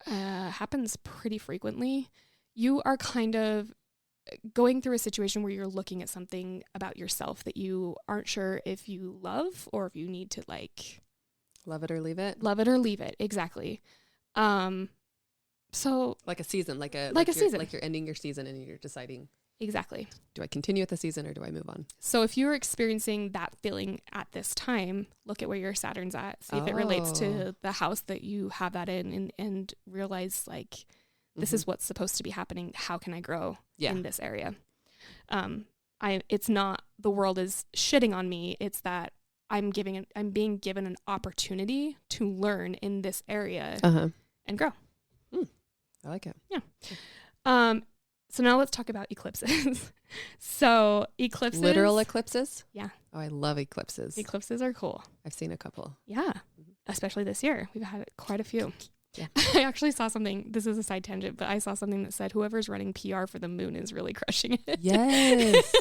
B: happens pretty frequently, you are kind of going through a situation where you're looking at something about yourself that you aren't sure if you love or if you need to
A: love it or leave it.
B: Love it or leave it. Exactly. So
A: like a season, like a season, like you're ending your season and you're deciding
B: exactly,
A: do I continue with the season or do I move on?
B: So if you're experiencing that feeling at this time, look at where your Saturn's at. See if it relates to the house that you have that in, and realize this is what's supposed to be happening. How can I grow in this area? It's not the world is shitting on me. It's that I'm being given an opportunity to learn in this area and grow.
A: I like it.
B: Yeah. So now let's talk about eclipses. So eclipses.
A: Literal eclipses?
B: Yeah.
A: Oh, I love eclipses.
B: Eclipses are cool.
A: I've seen a couple.
B: Yeah. Especially this year. We've had quite a few.
A: Yeah.
B: I actually saw something, this is a side tangent, but I saw something that said whoever's running PR for the moon is really crushing it.
A: Yes.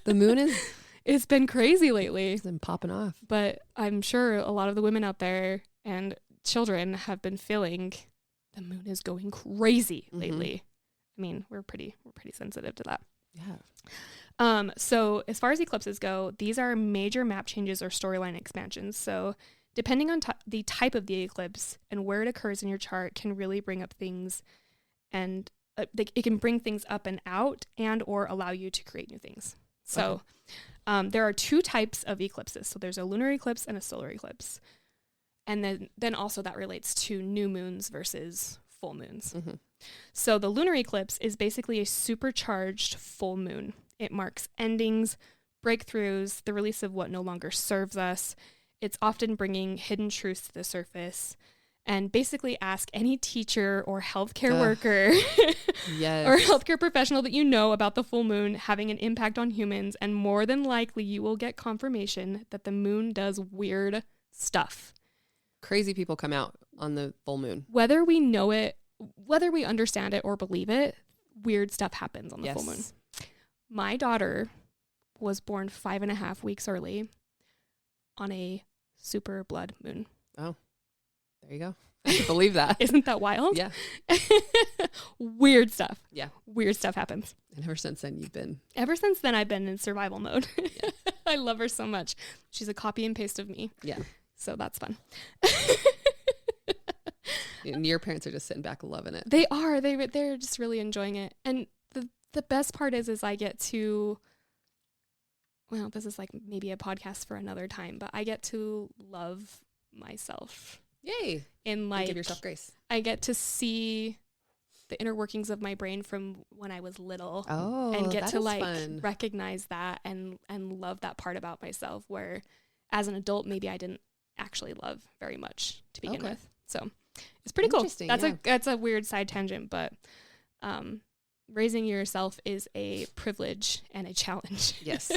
A: The moon
B: it's been crazy lately.
A: It's been popping off.
B: But I'm sure a lot of the women out there and children have been feeling the moon is going crazy lately. I mean, we're pretty sensitive to that.
A: Yeah.
B: So as far as eclipses go, these are major map changes or storyline expansions. So depending on the type of the eclipse and where it occurs in your chart can really bring up things, and it can bring things up and out and or allow you to create new things. So there are two types of eclipses. So there's a lunar eclipse and a solar eclipse. And then also that relates to new moons versus full moons. So the lunar eclipse is basically a supercharged full moon. It marks endings, breakthroughs, the release of what no longer serves us. It's often bringing hidden truths to the surface. And basically ask any teacher or healthcare worker or healthcare professional that you know about the full moon having an impact on humans. And more than likely, you will get confirmation that the moon does weird stuff.
A: Crazy people come out on the full moon.
B: Whether we know it, whether we understand it or believe it, weird stuff happens on the full moon. My daughter was born 5.5 weeks early on a super blood moon.
A: Oh, there you go. I can believe that.
B: Isn't that wild?
A: Yeah.
B: Weird stuff.
A: Yeah.
B: Weird stuff happens.
A: And ever since then,
B: I've been in survival mode. Yeah. I love her so much. She's a copy and paste of me.
A: Yeah.
B: So that's fun.
A: And your parents are just sitting back loving it.
B: They are. They're just really enjoying it. And the best part is I get to, well, this is maybe a podcast for another time, but I get to love myself.
A: Yay.
B: And
A: give yourself grace.
B: I get to see the inner workings of my brain from when I was little.
A: Oh,
B: and get to
A: fun.
B: Recognize that and love that part about myself, where as an adult, maybe I didn't actually love very much to begin with. So it's pretty cool. That's a weird side tangent, but raising yourself is a privilege and a challenge.
A: Yes.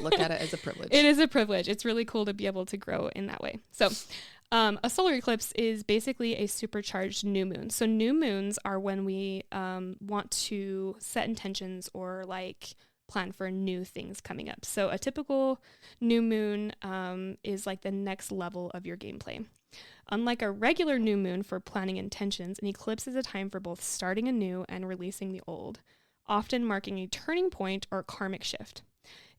A: Look at it as a privilege.
B: It is a privilege. It's really cool to be able to grow in that way. So a solar eclipse is basically a supercharged new moon. So new moons are when we want to set intentions or plan for new things coming up. So a typical new moon is like the next level of your gameplay. Unlike a regular new moon for planning intentions, an eclipse is a time for both starting anew and releasing the old, often marking a turning point or karmic shift.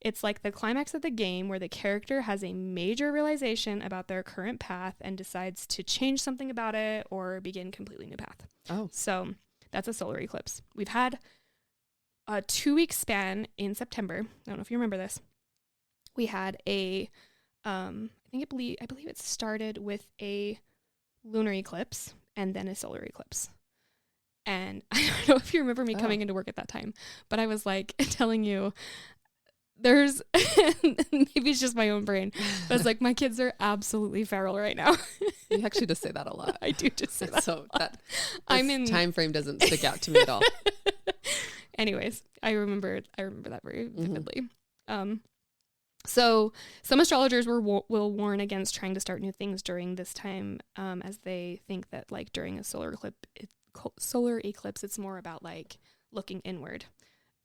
B: It's like the climax of the game where the character has a major realization about their current path and decides to change something about it or begin a completely new path.
A: Oh.
B: So that's a solar eclipse. We've had a 2-week span in September. I don't know if you remember this. We had I believe it started with a lunar eclipse and then a solar eclipse. And I don't know if you remember me coming into work at that time, but I was like telling you, there's maybe it's just my own brain, but it's like my kids are absolutely feral right now.
A: You actually just say that a lot.
B: I do just say that. So that
A: time frame doesn't stick out to me at all.
B: Anyways, I remember that very vividly. So some astrologers will warn against trying to start new things during this time, as they think that like during a solar eclipse, it's more about like looking inward.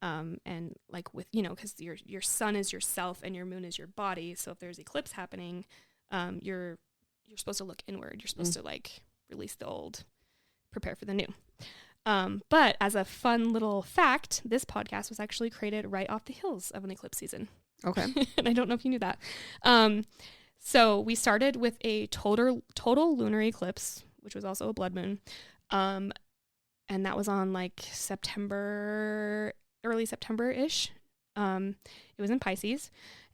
B: And like with, because your sun is yourself and your moon is your body. So if there's eclipse happening, you're supposed to look inward. You're supposed to like release the old, prepare for the new. But as a fun little fact, this podcast was actually created right off the heels of an eclipse season.
A: Okay.
B: And I don't know if you knew that. So we started with a total lunar eclipse, which was also a blood moon. And that was on like early September-ish. It was in Pisces.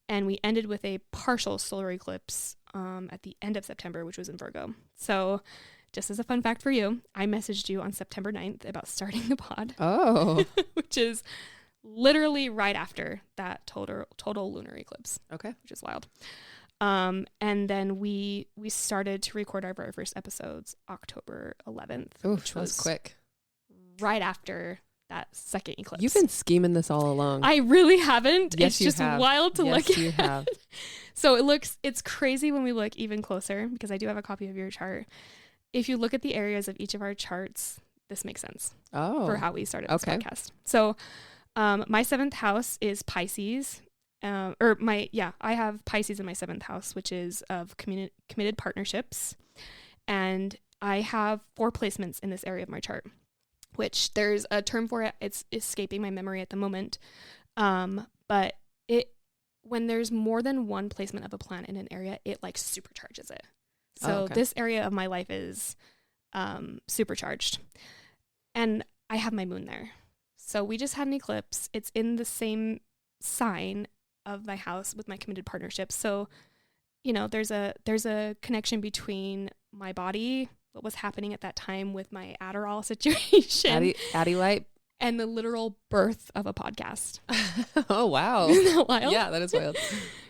B: And we ended with a partial solar eclipse at the end of September, which was in Virgo. So just as a fun fact for you, I messaged you on September 9th about starting the pod.
A: Oh.
B: Which is literally right after that total lunar eclipse.
A: Okay.
B: Which is wild. And then we started to record our very first episodes October 11th.
A: Ooh,
B: which
A: was quick.
B: Right after that second eclipse.
A: You've been scheming this all along.
B: I really haven't.
A: Yes,
B: it's just wild to look at.
A: Yes, you have.
B: So it's crazy when we look even closer, because I do have a copy of your chart. If you look at the areas of each of our charts, this makes sense for how we started this podcast. So my 7th house is Pisces. I have Pisces in my 7th house, which is of committed partnerships. And I have 4 placements in this area of my chart, which there's a term for it. It's escaping my memory at the moment. But when there's more than one placement of a planet in an area, it like supercharges it. So this area of my life is supercharged. And I have my moon there. So we just had an eclipse. It's in the same sign of my house with my committed partnership. So, there's a connection between my body, what was happening at that time with my Adderall situation.
A: Addy light.
B: And the literal birth of a podcast.
A: Oh, wow.
B: Isn't that wild?
A: Yeah, that is wild.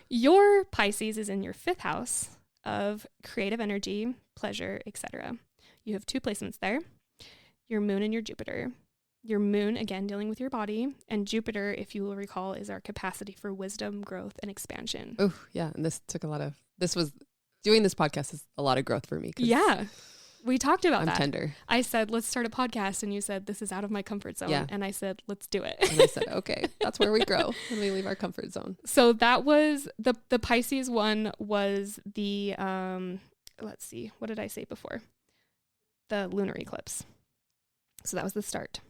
B: Your Pisces is in your 5th house of creative energy, pleasure, etc. You have 2 placements there. Your moon and your Jupiter. Your moon, again, dealing with your body. And Jupiter, if you will recall, is our capacity for wisdom, growth, and expansion.
A: Oh, yeah. And doing this podcast is a lot of growth for me.
B: Yeah. We talked about that.
A: I'm tender.
B: I said, let's start a podcast. And you said, this is out of my comfort zone. Yeah. And I said, let's do it.
A: And I said, okay, that's where we grow when we leave our comfort zone.
B: So that was the Pisces one was the, let's see, what did I say before? The lunar eclipse. So that was the start.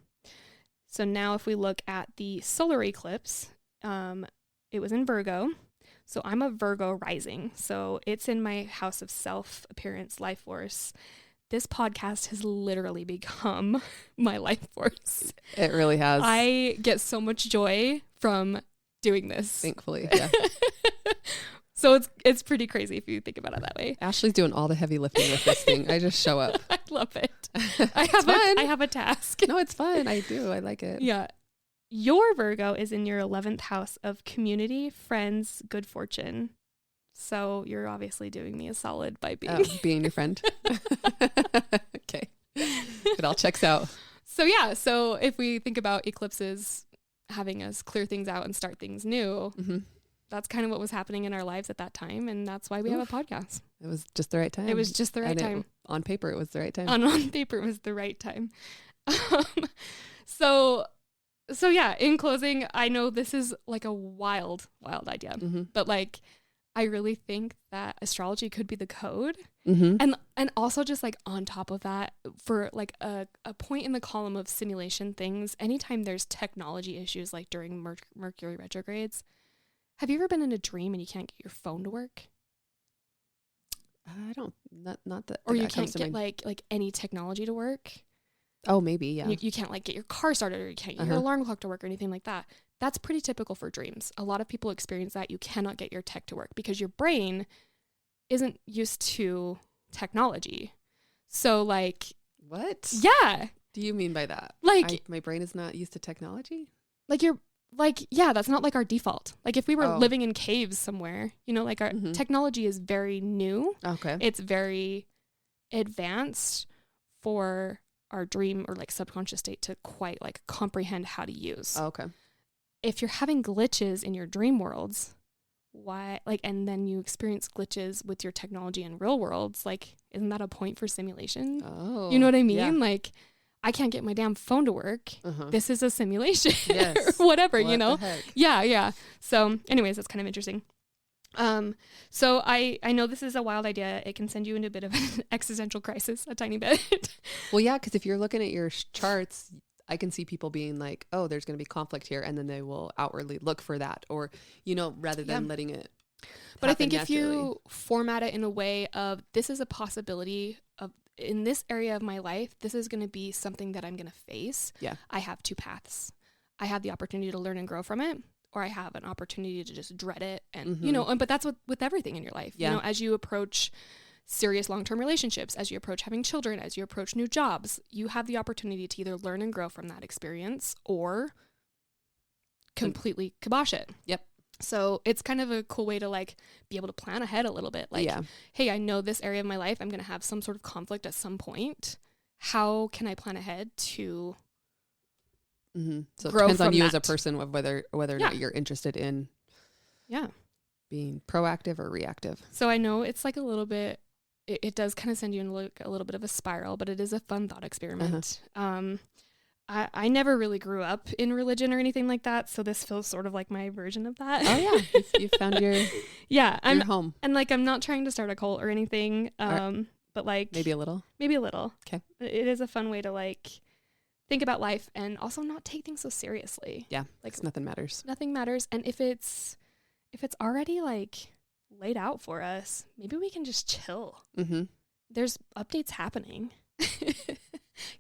B: So now if we look at the solar eclipse, it was in Virgo. So I'm a Virgo rising. So it's in my house of self, appearance, life force. This podcast has literally become my life force.
A: It really has.
B: I get so much joy from doing this.
A: Thankfully, yeah.
B: So it's pretty crazy if you think about it that way.
A: Ashley's doing all the heavy lifting with this thing. I just show up.
B: I love it. I have a task.
A: No, it's fun. I do. I like it.
B: Yeah. Your Virgo is in your 11th house of community, friends, good fortune. So you're obviously doing me a solid by
A: being your friend. Okay. It all checks out.
B: So yeah. So if we think about eclipses having us clear things out and start things new, that's kind of what was happening in our lives at that time. And that's why we have a podcast.
A: It was just the right time.
B: It was just the right time.
A: On paper, it was the right time.
B: On paper, it was the right time. So So yeah, in closing, I know this is like a wild idea, but like, I really think that astrology could be the code. And also just like on top of that, for like a point in the column of simulation things, anytime there's technology issues, like during Mercury retrogrades, have you ever been in a dream and you can't get your phone to work?
A: I don't, not that.
B: Or you can't get like any technology to work?
A: Oh, maybe, yeah.
B: You can't like get your car started, or you can't get your alarm clock to work or anything like that. That's pretty typical for dreams. A lot of people experience that. You cannot get your tech to work because your brain isn't used to technology. So like,
A: what?
B: Yeah.
A: Do you mean by that?
B: Like,
A: my brain is not used to technology?
B: Like yeah, that's not like our default. Like if we were living in caves somewhere, you know, like our technology is very new.
A: Okay.
B: It's very advanced for our dream or like subconscious state to quite like comprehend how to use.
A: Okay.
B: If you're having glitches in your dream worlds, why, like, and then you experience glitches with your technology in real worlds, like, isn't that a point for simulation?
A: Oh,
B: you know what I mean?
A: Yeah.
B: Like, I can't get my damn phone to work. This is a simulation.
A: Yes.
B: Or whatever,
A: what
B: you know?
A: The heck?
B: Yeah. So anyways, that's kind of interesting. So I know this is a wild idea. It can send you into a bit of an existential crisis, a tiny bit.
A: Well, yeah, because if you're looking at your charts, I can see people being like, oh, there's going to be conflict here. And then they will outwardly look for that, or, you know, rather than letting it.
B: But I think if you format it in a way of, this is a possibility of, in this area of my life, this is going to be something that I'm going to face.
A: Yeah.
B: I have two paths. I have the opportunity to learn and grow from it, or I have an opportunity to just dread it. And, you know, but that's with everything in your life.
A: Yeah.
B: You know, as you approach serious long-term relationships, as you approach having children, as you approach new jobs, you have the opportunity to either learn and grow from that experience or completely kibosh it.
A: Yep.
B: So it's kind of a cool way to like be able to plan ahead a little bit. Like, hey, I know this area of my life, I'm going to have some sort of conflict at some point. How can I plan ahead to
A: So it
B: grow
A: depends on you
B: that?
A: as a person of whether or not you're interested in being proactive or reactive.
B: So I know it's like a little bit, it does kind of send you in like a little bit of a spiral, but it is a fun thought experiment. I never really grew up in religion or anything like that, so this feels sort of like my version of that.
A: Oh yeah, you found your
B: I'm
A: home.
B: And like, I'm not trying to start a cult or anything, but like
A: maybe a little.
B: Okay, it is a fun way to like think about life and also not take things so seriously.
A: Yeah, like nothing matters.
B: Nothing matters, and if it's already like laid out for us, maybe we can just chill. There's updates happening.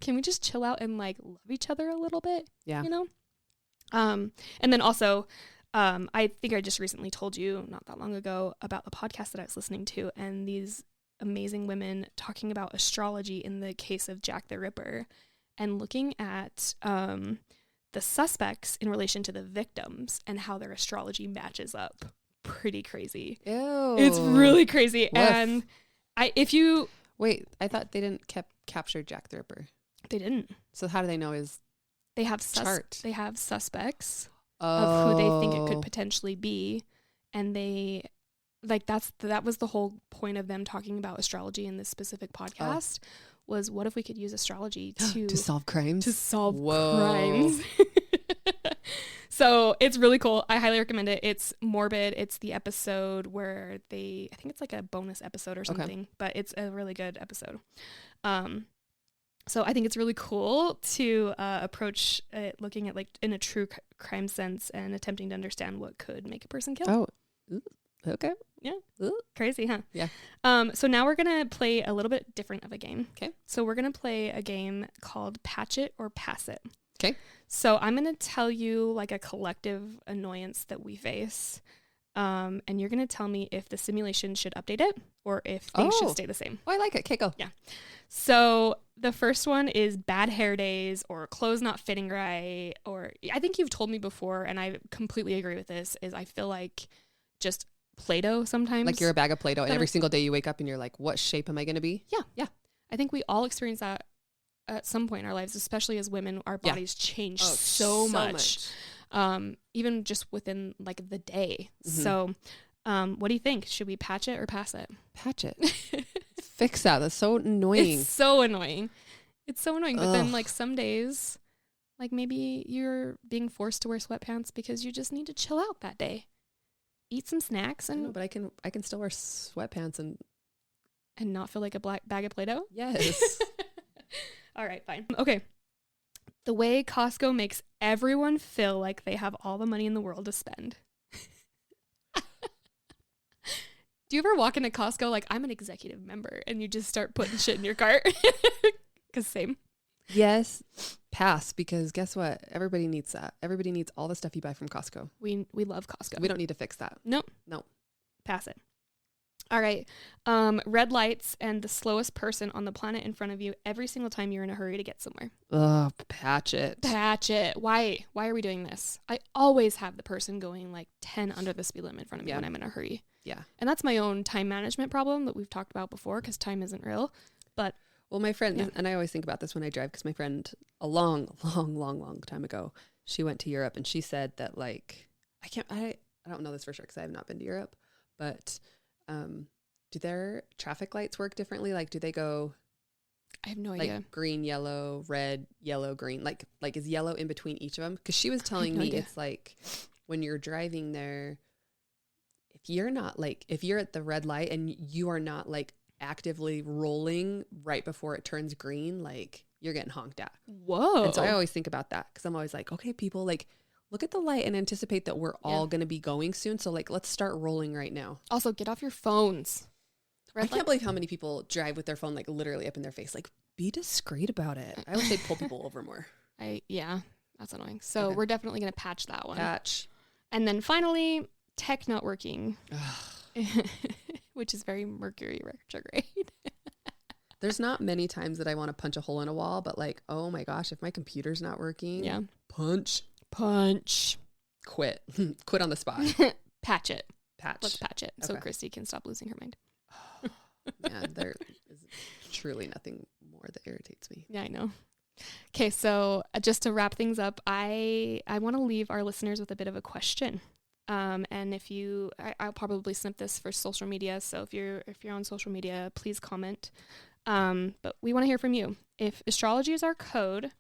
B: Can we just chill out and like love each other a little bit?
A: Yeah.
B: You know? And then also, I think I just recently told you not that long ago about the podcast that I was listening to, and these amazing women talking about astrology in the case of Jack the Ripper and looking at the suspects in relation to the victims and how their astrology matches up. Pretty crazy.
A: Ew.
B: It's really crazy.
A: Woof.
B: And
A: Wait, I thought they didn't capture Jack the Ripper.
B: They didn't.
A: So how do they know his
B: They have
A: chart?
B: They have suspects of who they think it could potentially be, and they like that was the whole point of them talking about astrology in this specific podcast. Was what if we could use astrology to
A: solve crimes?
B: To solve crimes. So it's really cool. I highly recommend it. It's morbid. It's the episode where I think it's like a bonus episode or something, but it's a really good episode. So I think it's really cool to approach it looking at like in a true crime sense and attempting to understand what could make a person killed.
A: Oh, okay.
B: Yeah.
A: Ooh.
B: Crazy, huh?
A: Yeah.
B: So now we're going to play a little bit different of a game.
A: Okay. So
B: we're going to play a game called Patch It or Pass It.
A: Okay.
B: So I'm going to tell you like a collective annoyance that we face. And you're going to tell me if the simulation should update it or if things should stay the same.
A: Oh, I like it. Okay, go.
B: Yeah. So the first one is bad hair days or clothes not fitting right. Or I think you've told me before, and I completely agree with this, is I feel like just Play-Doh sometimes.
A: Like you're a bag of Play-Doh and every single day you wake up and you're like, what shape am I going to be?
B: Yeah. Yeah. I think we all experience that at some point in our lives, especially as women. Our bodies change so much. Even just within like the day. So what do you think? Should we patch it or pass it?
A: Patch it. Fix that. That's so annoying.
B: It's so annoying. But then like some days, Like maybe you're being forced to wear sweatpants because you just need to chill out that day. Eat some snacks
A: I
B: and
A: know, but I can still wear sweatpants and
B: not feel like a black bag of Play-Doh?
A: yes.
B: All right, fine. Okay. The way Costco makes everyone feel like they have all the money in the world to spend. Do you ever walk into Costco like, I'm an executive member, and you just start putting shit in your cart? Because same.
A: Yes. Pass, because guess what? Everybody needs that. Everybody needs all the stuff you buy from Costco.
B: We love Costco.
A: We don't need to fix that.
B: Nope.
A: No.
B: Pass it. All right. Red lights and the slowest person on the planet in front of you every single time you're in a hurry to get somewhere.
A: Ugh, patch it.
B: Patch it. Why? Why are we doing this? I always have the person going like 10 under the speed limit in front of me when I'm in a hurry.
A: Yeah.
B: And that's my own time management problem that we've talked about before because time isn't real. But
A: well, my friend, and I always think about this when I drive because my friend a long time ago, she went to Europe and she said that like, I don't know this for sure because I have not been to Europe, but do their traffic lights work differently? Like, do they go?
B: I have no idea.
A: Like green, yellow, red, yellow, green. Like is yellow in between each of them? Because she was telling me it's like when you're driving there, if you're at the red light and you are not like actively rolling right before it turns green, like you're getting honked at.
B: Whoa!
A: And so I always think about that because I'm always like, okay, people, like, look at the light and anticipate that we're all going to be going soon. So like, let's start rolling right now.
B: Also, get off your phones.
A: I can't believe how many people drive with their phone like literally up in their face. Like, be discreet about it. I wish they'd pull people over more.
B: Yeah, that's annoying. So we're definitely going to patch that one.
A: Patch.
B: And then finally, tech not working, which is very Mercury retrograde.
A: There's not many times that I want to punch a hole in a wall, but like, oh my gosh, if my computer's not working, punch. Quit. Quit on the spot.
B: Patch it.
A: Patch.
B: Let's patch it so Christy can stop losing her mind.
A: Yeah, there is truly nothing more that irritates me.
B: Yeah, I know. Okay, so just to wrap things up, I want to leave our listeners with a bit of a question. And I'll probably snip this for social media. So if you're on social media, please comment. But we want to hear from you. If astrology is our code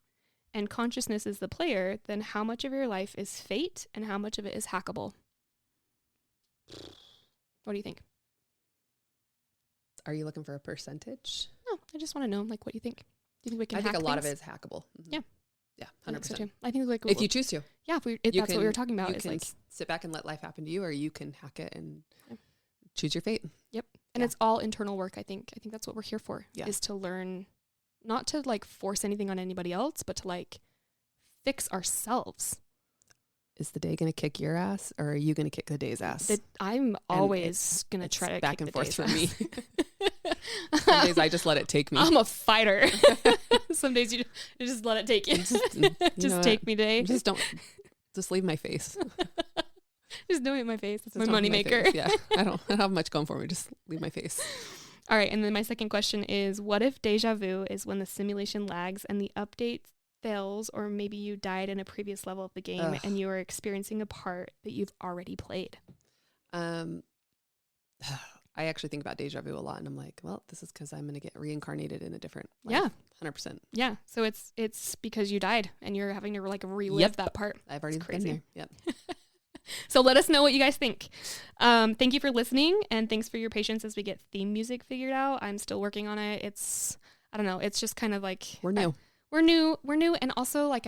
B: and consciousness is the player, then how much of your life is fate and how much of it is hackable? What do you think?
A: Are you looking for a percentage?
B: No, I just want to know, like, what you think. Do you think we can
A: I think
B: hack
A: a lot
B: things?
A: of it is hackable. Mm-hmm.
B: Yeah.
A: Yeah, 100%.
B: I think so too. I think like
A: if you choose to.
B: Yeah, that's what we were talking about.
A: You
B: is
A: can
B: like
A: sit back and let life happen to you, or you can hack it and choose your fate.
B: Yep. And it's all internal work, I think. I think that's what we're here for, is to learn, not to like force anything on anybody else, but to like fix ourselves.
A: Is the day going to kick your ass, or are you going to kick the day's ass?
B: I'm always going to try to
A: back
B: kick
A: and
B: the
A: forth
B: day's
A: for me.
B: ass.
A: Some days I just let it take me.
B: I'm a fighter. Some days you just let it take you. Just take me today.
A: Just leave my face.
B: Just don't hit my face. That's my
A: money
B: moneymaker.
A: Yeah, I don't have much going for me. Just leave my face.
B: All right, and then my second question is, what if deja vu is when the simulation lags and the update fails, or maybe you died in a previous level of the game and you are experiencing a part that you've already played?
A: I actually think about deja vu a lot, and I'm like, well, this is because I'm going to get reincarnated in a different life.
B: Yeah.
A: 100%.
B: Yeah. So it's because you died and you're having to like relive that part.
A: I've already been there. Yep.
B: So let us know what you guys think. Thank you for listening, and thanks for your patience as we get theme music figured out. I'm still working on it. I don't know. It's just kind of like
A: we're new.
B: We're new. And also like,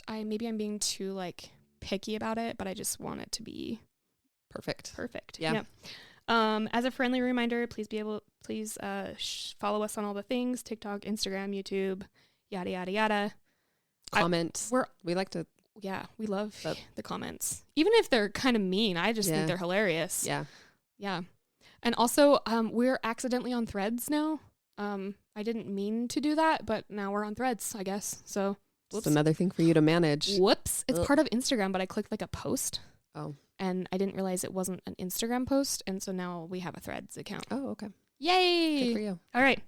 B: maybe I'm being too like picky about it, but I just want it to be
A: perfect.
B: Yeah. As a friendly reminder, please follow us on all the things: TikTok, Instagram, YouTube, yada, yada, yada.
A: Comment. We like to.
B: Yeah, we love the comments. Even if they're kind of mean, I just think they're hilarious.
A: Yeah.
B: Yeah. And also, we're accidentally on Threads now. I didn't mean to do that, but now we're on Threads, I guess. So
A: it's another thing for you to manage.
B: Whoops. It's part of Instagram, but I clicked like a post.
A: Oh.
B: And I didn't realize it wasn't an Instagram post. And so now we have a Threads account.
A: Oh, okay.
B: Yay.
A: Good for you.
B: All right.